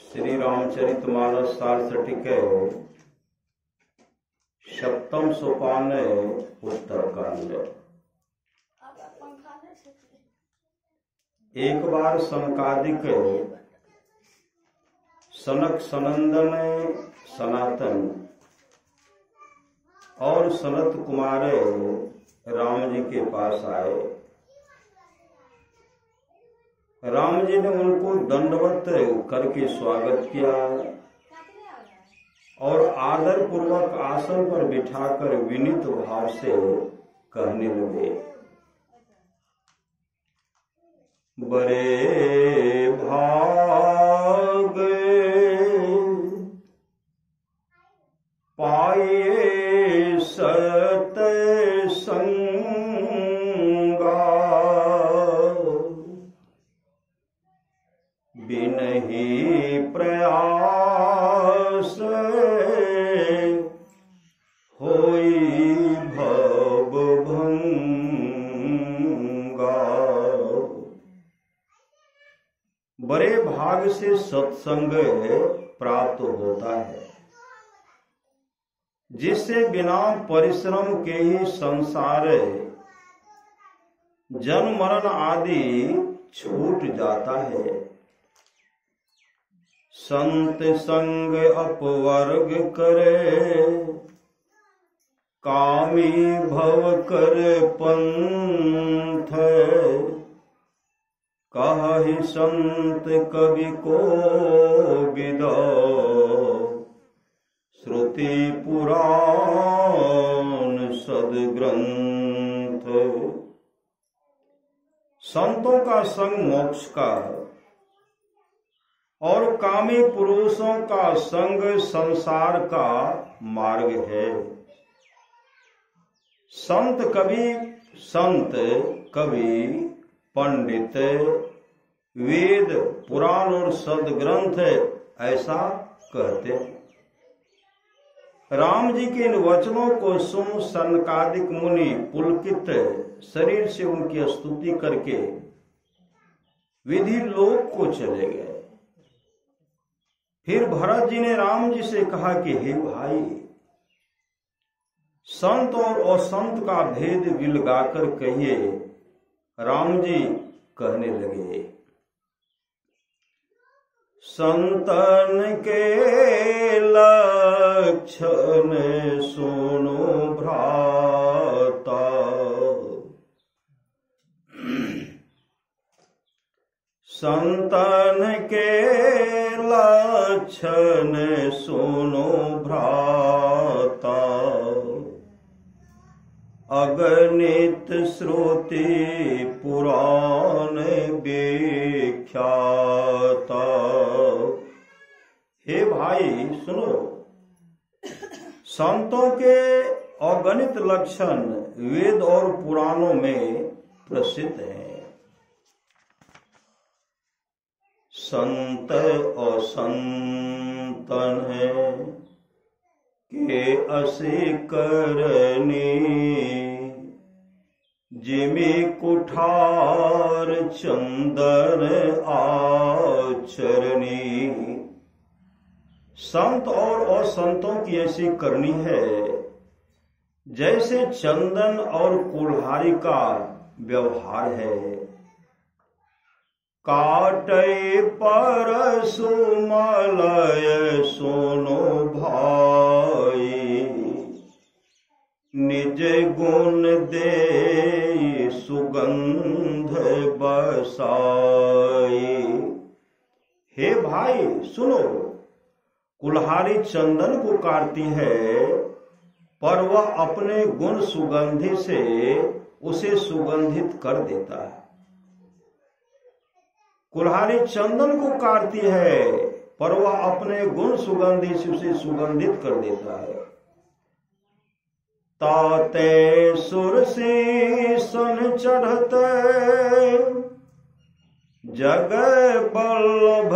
श्री रामचरितमानस सारसटिके सप्तम सोपान उत्तरकांड। एक बार सनकादिक सनक सनंदन सनातन और सनत कुमार राम जी के पास आए। राम जी ने उनको दंडवत करके स्वागत किया और आदर पूर्वक आसन पर बिठाकर विनीत भाव से कहने लगे, बड़े भाग पाए सत संगा, बिनहि प्रयास होई भव भंगा। बड़े भाग से सत्संग प्राप्त होता है, जिससे बिना परिश्रम के ही संसार जन्म मरण आदि छूट जाता है। संत संग अपवर्ग करे, कामी भव कर पंथ, कहि संत कवि को विदा, श्रुति पुराण सदग्रंथ। संतों का संग मोक्ष का और कामी पुरुषों का संग संसार का मार्ग है। संत कवि पंडित वेद पुराण और सदग्रंथ ऐसा कहते हैं। राम जी के इन वचनों को सुन सनकादिक मुनि पुलकित शरीर से उनकी स्तुति करके विधि लोक को चले गए। फिर भरत जी ने राम जी से कहा कि हे भाई, संत और असंत का भेद विलगाकर कहिए। राम जी कहने लगे, संतन के लक्षण सुनो भ्राता, संतन के लक्षण सुनो भ्राता, अगणित श्रुति पुराण विख्याता। हे भाई सुनो, संतों के अगणित लक्षण वेद और पुराणों में प्रसिद्ध हैं। संत असंतन के असी करनी, जिमि कुठार चंदन आचरणी। संत और असंतों की ऐसी करनी है जैसे चंदन और कुल्हाड़ी का व्यवहार है। काटे परसु मलय सुनो भाई, निज गुण दे सुगंध बसाई। हे भाई सुनो, कुल्हाड़ी चंदन को काटती है, पर वह अपने गुण सुगंधि से उसे सुगंधित कर देता है। कुल्हाड़ी चंदन को काटती है, पर वह अपने गुण सुगंधि से उसे सुगंधित कर देता है। ताते सुरसीसन चढ़ते, जग बल्लभ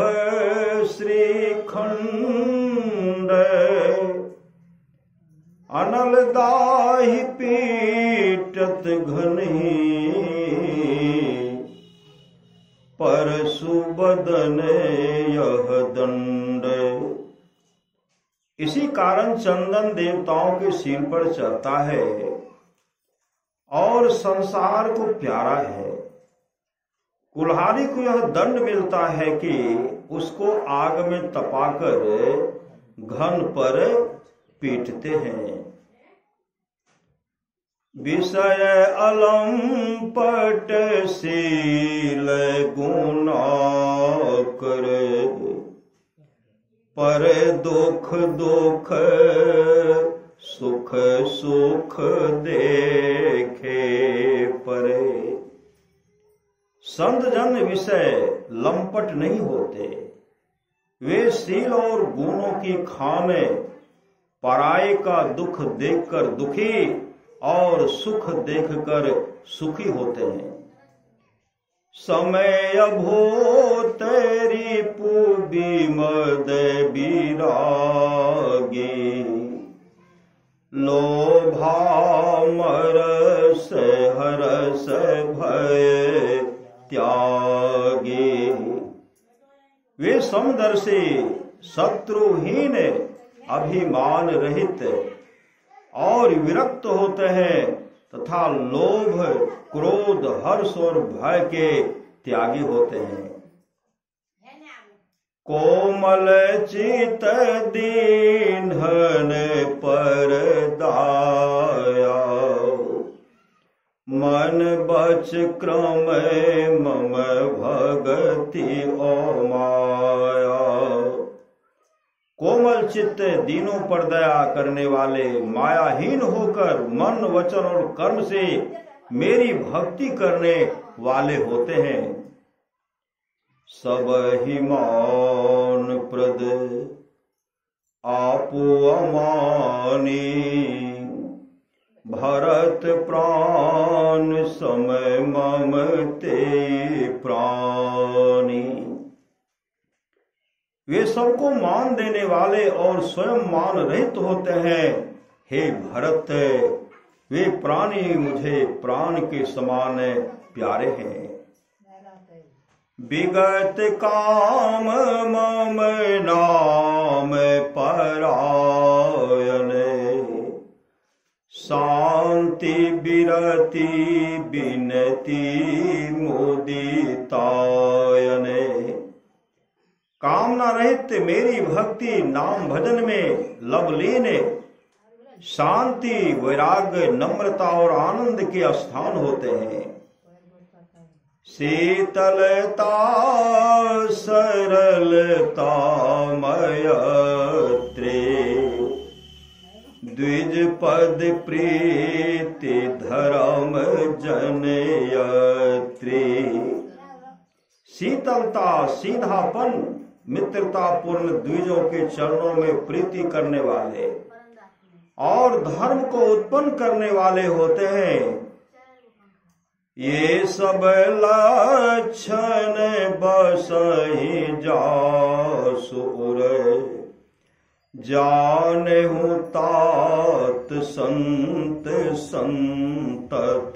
श्रीखंड, अनल दाहि पीटत घनी, परशु बदन यह दंड। इसी कारण चंदन देवताओं के सिर पर चढ़ता है और संसार को प्यारा है। कुल्हाड़ी को यह दंड मिलता है कि उसको आग में तपाकर घन पर पीटते हैं। विषय अलंपट शील गुना कर, पर दुख दुख सुख सुख देखे परे। संत जन विषय लंपट नहीं होते, वे शील और गुणों की खान पराये का दुख देखकर दुखी और सुख देखकर सुखी होते हैं। समय भो तेरी पूबी मद विरागी, लोभा मरस हरस भय त्यागी। वे समदर्शी शत्रुहीन अभिमान रहित और विरक्त होते हैं तथा लोभ क्रोध हर्ष और भय के त्यागी होते हैं। कोमल चित दीन्हन पर दाया, मन बच क्रम मम भगति ओ माया। कोमल चित्त दीनों पर दया करने वाले, मायाहीन होकर मन वचन और कर्म से मेरी भक्ति करने वाले होते हैं। सब ही मान प्रद आपो अमानी, भरत प्राण समय मम ते प्राणी। वे सबको मान देने वाले और स्वयं मान रहित होते हैं। हे भरत, वे प्राणी मुझे प्राण के समान प्यारे हैं। विगत काम मम नाम परायण, शांति विरति विनति मुदितायन। कामना रहित मेरी भक्ति नाम भजन में लवलीन, शांति वैराग्य नम्रता और आनंद के स्थान होते हैं। शीतलता सरलता मयत्रे, द्विज पद प्रीति धर्म जनयत्री। शीतलता सीधापन मित्रता पूर्ण द्विजों के चरणों में प्रीति करने वाले और धर्म को उत्पन्न करने वाले होते हैं। ये सब लक्षण बसहि जासुर, जानहु तात संत संतत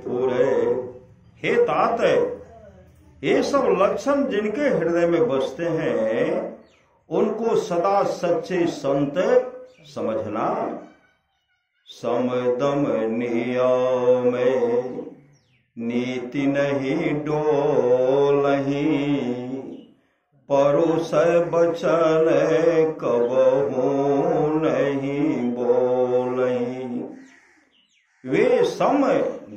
पुरे। हे तात, ये सब लक्षण जिनके हृदय में बसते हैं उनको सदा सच्चे संत समझना। समदम नियम नीति नहीं डोलही, परुष बचन कबहू नहीं बोलही। वे सम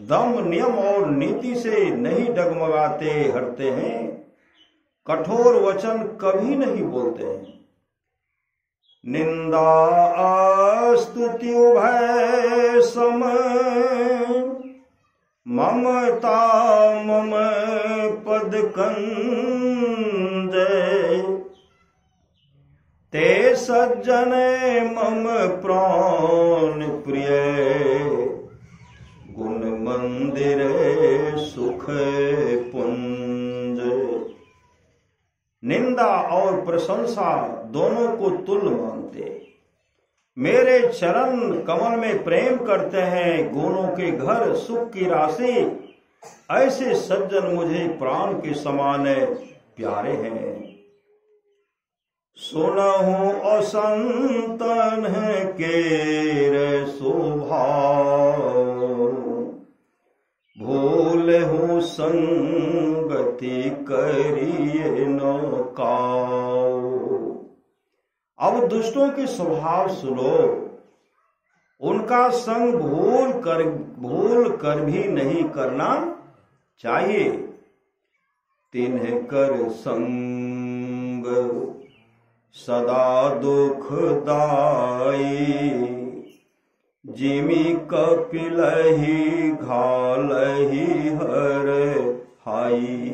दम नियम और नीति से नहीं डगमगाते हटते हैं, कठोर वचन कभी नहीं बोलते हैं। निंदा स्तुति उभय सम, ममता मम पद कंज। ते सज्जन मम प्राण प्रिय, गुण मंदिर सुख पुंज। निंदा और प्रशंसा दोनों को तुल्य मानते, मेरे चरण कमल में प्रेम करते हैं। गुणों के घर सुख की राशि ऐसे सज्जन मुझे प्राण के समान प्यारे हैं। सुनहु असंतन केर स्वभाव, भूलहु संगति करिए न काऊ। अब दुष्टों के स्वभाव सुनो। उनका संग भूल कर भी नहीं करना चाहिए। तिन्ह कर संग सदा दुखदाई, जिमि कपिलहि घालहि हर हाई।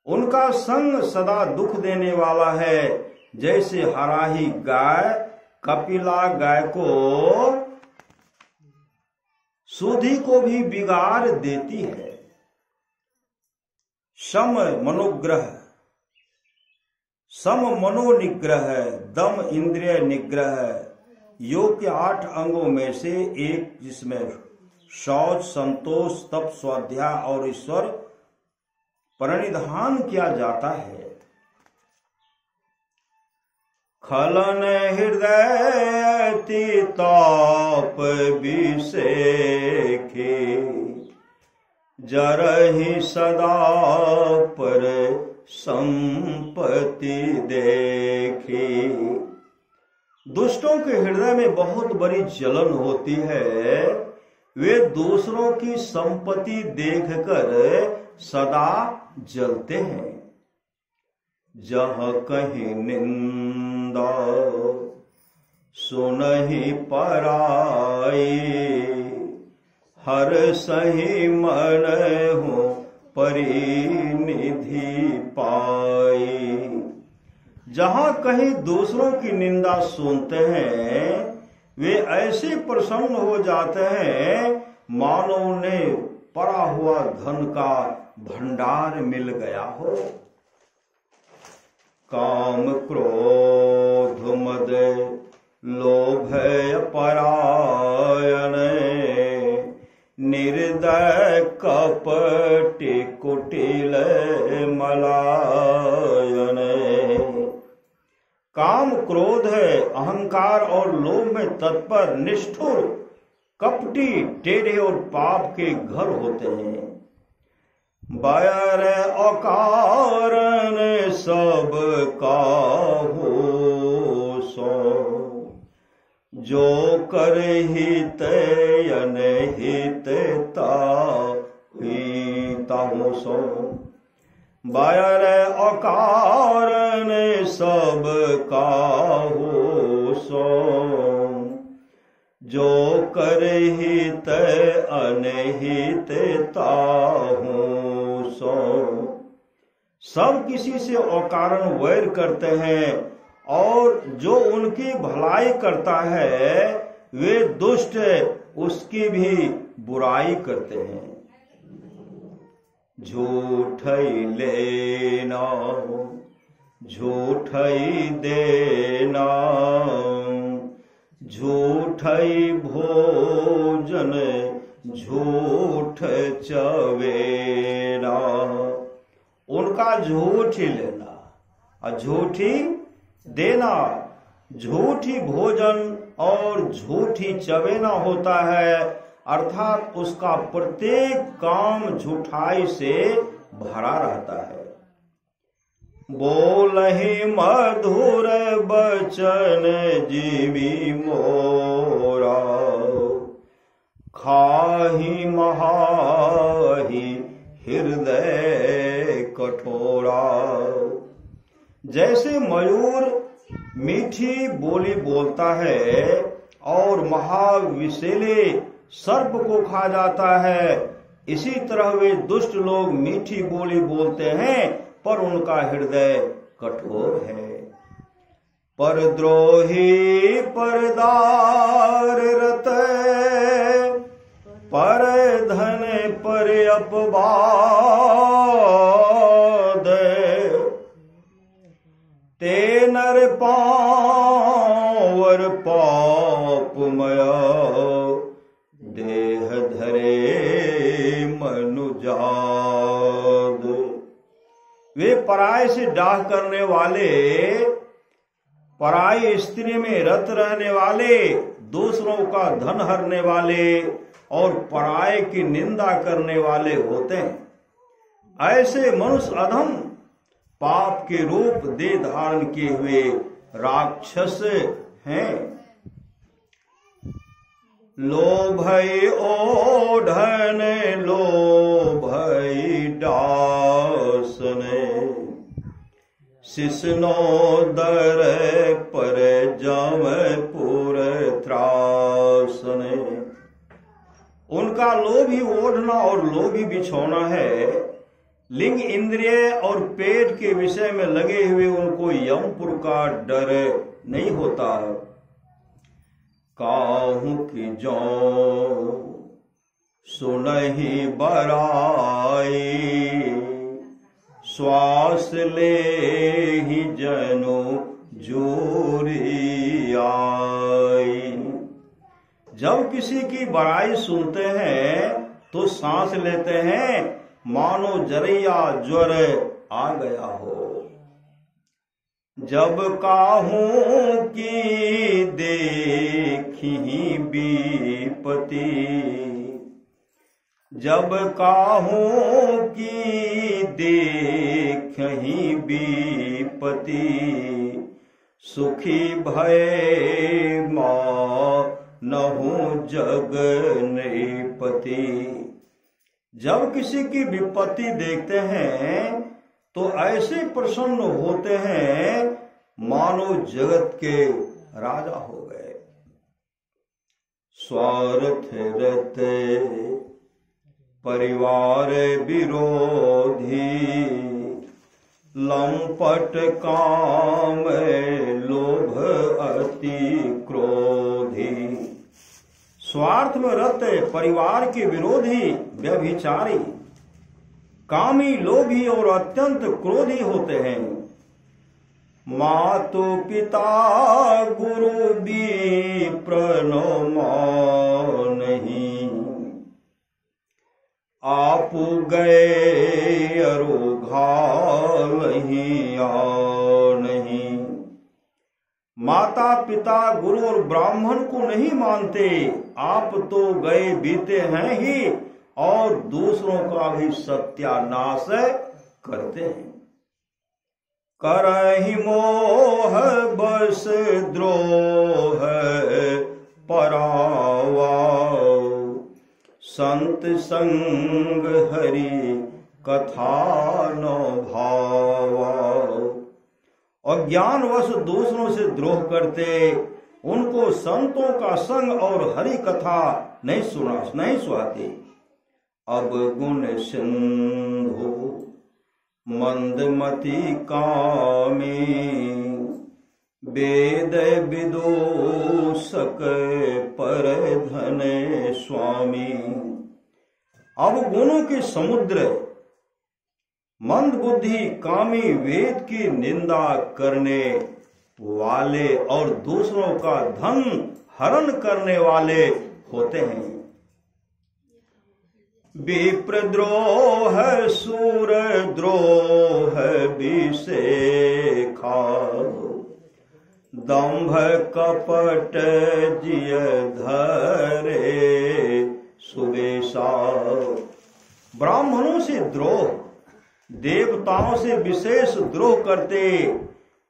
उनका संग सदा दुख देने वाला है, जैसे हराही गाय कपिला गाय को सूधी को भी बिगाड़ देती है। सम मनोग्रह, सम मनोनिग्रह, दम इंद्रिय निग्रह, योग के 8 अंगों में से एक, जिसमें शौच, संतोष, तप, स्वाध्याय और ईश्वर प्रणिधान किया जाता है। खलन हृदय ताप विषेखे, जरहि सदा पर संपत्ति देखे। दुष्टों के हृदय में बहुत बड़ी जलन होती है। वे दूसरों की संपत्ति देखकर सदा जलते हैं। जहाँ कहीं निंदा सुनहि पराई, हर सही मन हो परिनिधि पाई। जहां कहीं दूसरों की निंदा सुनते हैं, वे ऐसे प्रसन्न हो जाते हैं मानो उन्हें पड़ा हुआ धन का भंडार मिल गया हो। काम क्रोध मद लोभ परायण, निर्दय कपट कुटिल मलायन। काम, क्रोध है, अहंकार और लोभ में तत्पर, निष्ठुर, कपटी, टेढ़े और पाप के घर होते हैं। बैर अकारण सब काहू सो, जो कर हित अनहित ताहू सो। बैर अकारण सब काहू सो, जो कर हित अनहित ताहू सो। सब किसी से अकारण वैर करते हैं और जो उनकी भलाई करता है वे दुष्ट उसकी भी बुराई करते हैं। झूठई लेना झूठई देना, झूठई भोजन झूठ चवेना। उनका झूठ ही लेना और झूठी देना, झूठी भोजन और झूठी चवेना होता है, अर्थात उसका प्रत्येक काम झूठाई से भरा रहता है। बोलहि मधुर बचन जीवी मोरा, खाही महाही हृदय कठोरा। जैसे मयूर मीठी बोली बोलता है और महाविषैले सर्प को खा जाता है, इसी तरह वे दुष्ट लोग मीठी बोली बोलते हैं पर उनका हृदय कठोर है। परद्रोही परदार रत, पर धन पर अपवाद, ते नर पावर पापमय, देह धरे मनुजाद। वे पराये से डाह करने वाले, पराई स्त्री में रत रहने वाले, दूसरों का धन हरने वाले और पराये की निंदा करने वाले होते हैं। ऐसे मनुष्य अधम पाप के रूप देह धारण किए हुए राक्षस हैं। लोभई ओढ़न लोभई डासने, सिसनो दर पर जमपुर त्रासने। उनका लोभी ओढ़ना और लोभी बिछोना है। लिंग, इंद्रिय और पेट के विषय में लगे हुए उनको यमपुर का डर नहीं होता। काहू की जो सुनहि बराई, श्वास ले ही जनो जोरी आई। जब किसी की बड़ाई सुनते हैं तो सांस लेते हैं मानो जरिया ज्वर आ गया हो। जब काहू की देखी विपत्ति, जब काहू की देखी विपत्ति, सुखी भय मानहु जग नृपति। जब किसी की विपत्ति देखते हैं तो ऐसे प्रसन्न होते हैं मानो जगत के राजा हो गए। स्वार्थ रहते परिवार विरोधी, लंपट काम लोभ अति क्रोधी। स्वार्थ में रहते परिवार के विरोधी व्यभिचारी, कामी, लोभी और अत्यंत क्रोधी होते हैं। मातु पिता गुरु विप्र नहीं, आप गए अरुघा नहीं आ नहीं। माता पिता गुरु और ब्राह्मण को नहीं मानते, आप तो गए बीते हैं ही और दूसरों का भी सत्यानाश करते हैं। करहि मोह बस द्रोह परावा, संत संग हरि कथा न भावा। और ज्ञानवश दूसरों से द्रोह करते, उनको संतों का संग और हरि कथा नहीं सुहाते। अब गुण सिंधु मंदमति कामी, वेद विदूषक पर धन स्वामी। अब गुणों के समुद्र, मंद बुद्धि, कामी, वेद की निंदा करने वाले और दूसरों का धन हरण करने वाले होते हैं। विप्रद्रोह सूर द्रोह विषेखा, दंभ कपट जिय धरे सुवेशा। ब्राह्मणों से द्रोह, देवताओं से विशेष द्रोह करते,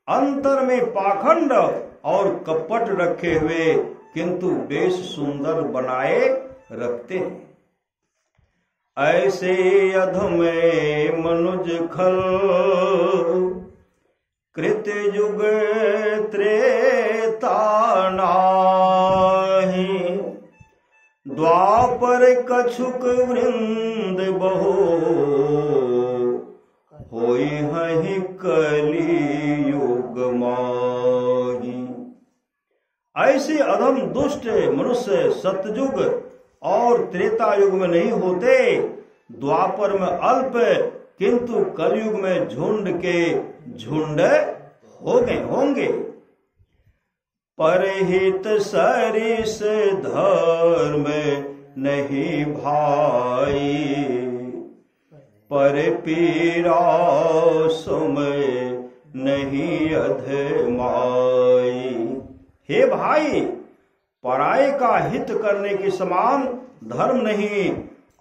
अंतर में पाखंड और कपट रखे हुए किंतु वेश सुंदर बनाए रखते हैं। ऐसे अधमे मनुज खल, कृत युग त्रेता नाहि। द्वापर कछुक वृंद बहु, होई हहि कली युग माहि। ऐसे अधम दुष्ट मनुष्य सतयुग और त्रेता युग में नहीं होते, द्वापर में अल्प किंतु कलयुग में झुंड के झुंड होंगे। परहित सरिस धर्म नहीं भाई, पर पीरा समय नहीं अधमाई। हे भाई, पराये का हित करने के समान धर्म नहीं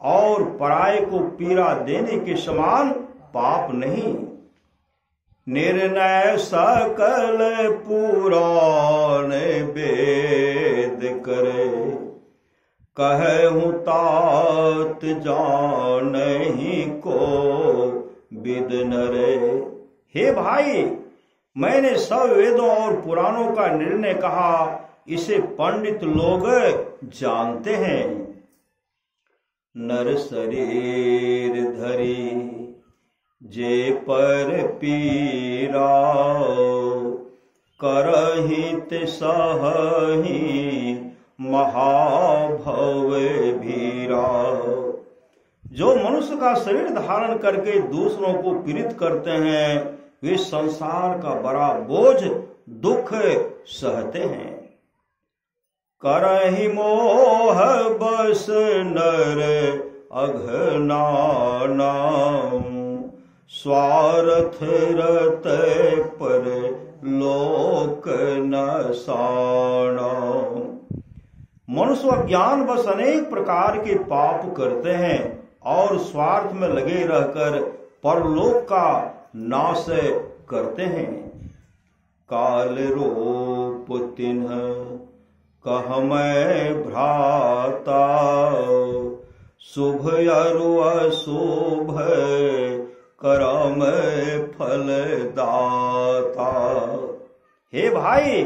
और पराये को पीड़ा देने के समान पाप नहीं। निर्णय सकल पुराण वेद करे, कहूँ तात जानहि को विद नरे। हे भाई, मैंने सब वेदों और पुराणों का निर्णय कहा, इसे पंडित लोग जानते हैं। नर शरीर धरी जे पर पीरा, करहित सहहि महाभव भीरा। जो मनुष्य का शरीर धारण करके दूसरों को पीड़ित करते हैं, वे संसार का बड़ा बोझ दुख सहते हैं। करहि मोह बस नर अघनाना, स्वार्थ रत पर लोक नसाना। मनुष्य ज्ञान बस अनेक प्रकार के पाप करते हैं और स्वार्थ में लगे रहकर परलोक का नाश करते हैं। काल रूप तिन्ह कह मैं भ्राता, शुभ अरु अशुभ करम फल दाता। हे भाई,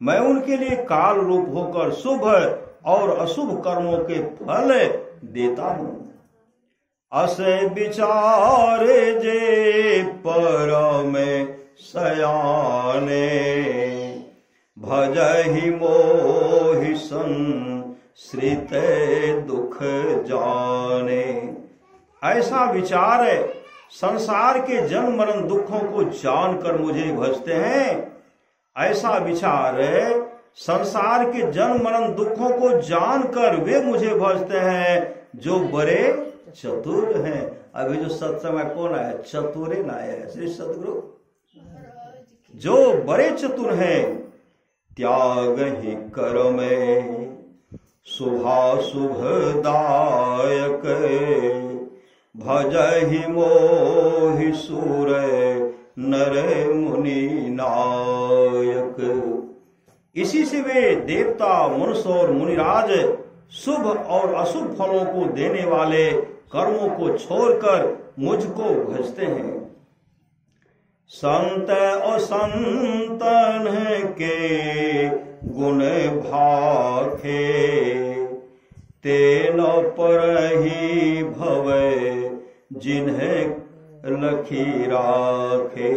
मैं उनके लिए काल रूप होकर शुभ और अशुभ कर्मों के फल देता हूँ। अस विचार जे परम सयाने, भजहि मोहि संश्रित दुख जाने। ऐसा विचार है, संसार के जन्म मरण दुखों को जानकर मुझे भजते हैं। ऐसा विचार है, संसार के जन्म मरण दुखों को जानकर वे मुझे भजते हैं जो बड़े चतुर हैं। अभी जो सत्संग में कौन आया? चतुरे ना आया, श्री सतगुरु। जो बड़े चतुर हैं, त्याग ही कर्म शुभाशुभ दायक, भजहि मोहि सुर नर मुनि नायक। इसी से वे देवता, मनुष्य और मुनिराज शुभ और अशुभ फलों को देने वाले कर्मों को छोड़कर मुझको भजते हैं। संत और संतन के गुण भाखे, तेन पर ही भवे जिन्हें लखी राखे।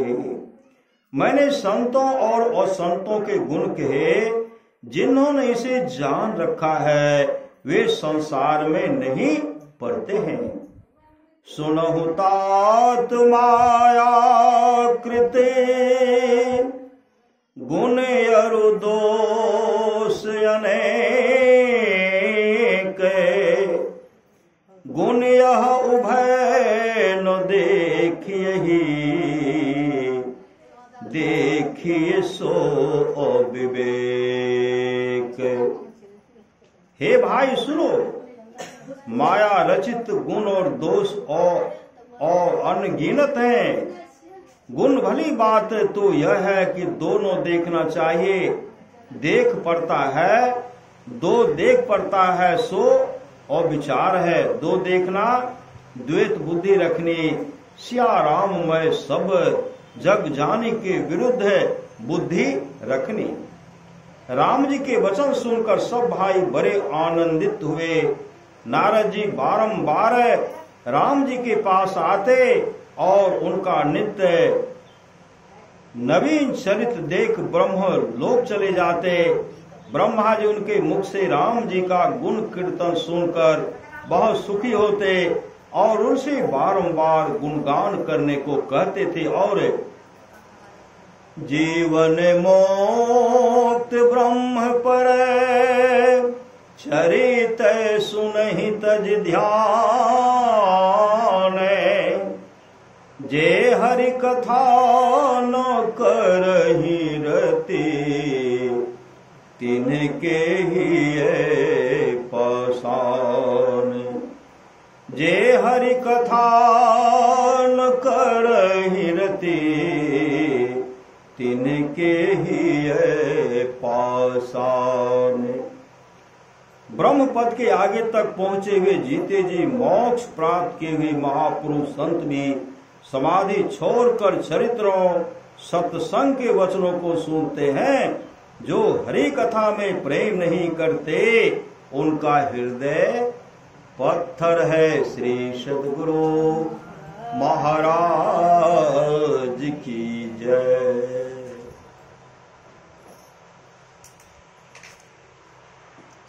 मैंने संतों और असंतों के गुण कहे, जिन्होंने इसे जान रखा है वे संसार में नहीं पड़ते हैं। सुनहु तात माया कृते, गुण अरु दोष अनेक, गुण यह उभय न देखिए, देखिए सो अविवेक। हे भाई सुनो, माया रचित गुण और दोष और अनगिनत हैं। गुण भली बात तो यह है कि दोनों देखना चाहिए। देख पड़ता है, दो देख पड़ता है सो और विचार है। दो देखना, द्वैत बुद्धि रखनी, सिया राम मैं सब जग जाने के विरुद्ध बुद्धि रखनी। राम जी के वचन सुनकर सब भाई बड़े आनंदित हुए। नारद जी बारंबार राम जी के पास आते और उनका नित्य नवीन चरित्र देख ब्रह्म लोक चले जाते। ब्रह्मा जी उनके मुख से राम जी का गुण कीर्तन सुनकर बहुत सुखी होते और उनसे बारंबार गुणगान करने को कहते थे। और जीवन मोक्त ब्रह्म पर चरित सुनहि तज ध्यान, जे हरि कथा न करहि रति, तिनके हिये पाषाण। जे हरि कथा न करहि रति, तिनके हिये पाषाण। ब्रह्म पद के आगे तक पहुंचे हुए जीते जी मोक्ष प्राप्त किए हुए महापुरुष संत भी समाधि छोड़कर चरित्रों सत्संग के वचनों को सुनते हैं। जो हरि कथा में प्रेम नहीं करते उनका हृदय पत्थर है। श्री सद्गुरु महाराज की जय।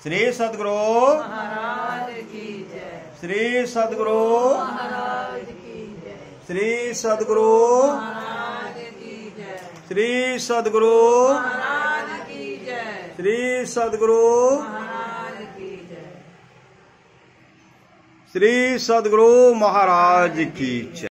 श्री सद्गुरु महाराज की जय। श्री सद्गुरु महाराज की जय। श्री सद्गुरु महाराज की जय। श्री सद्गुरु महाराज की जय। श्री सद्गुरु महाराज की जय। श्री सद्गुरु महाराज की जय।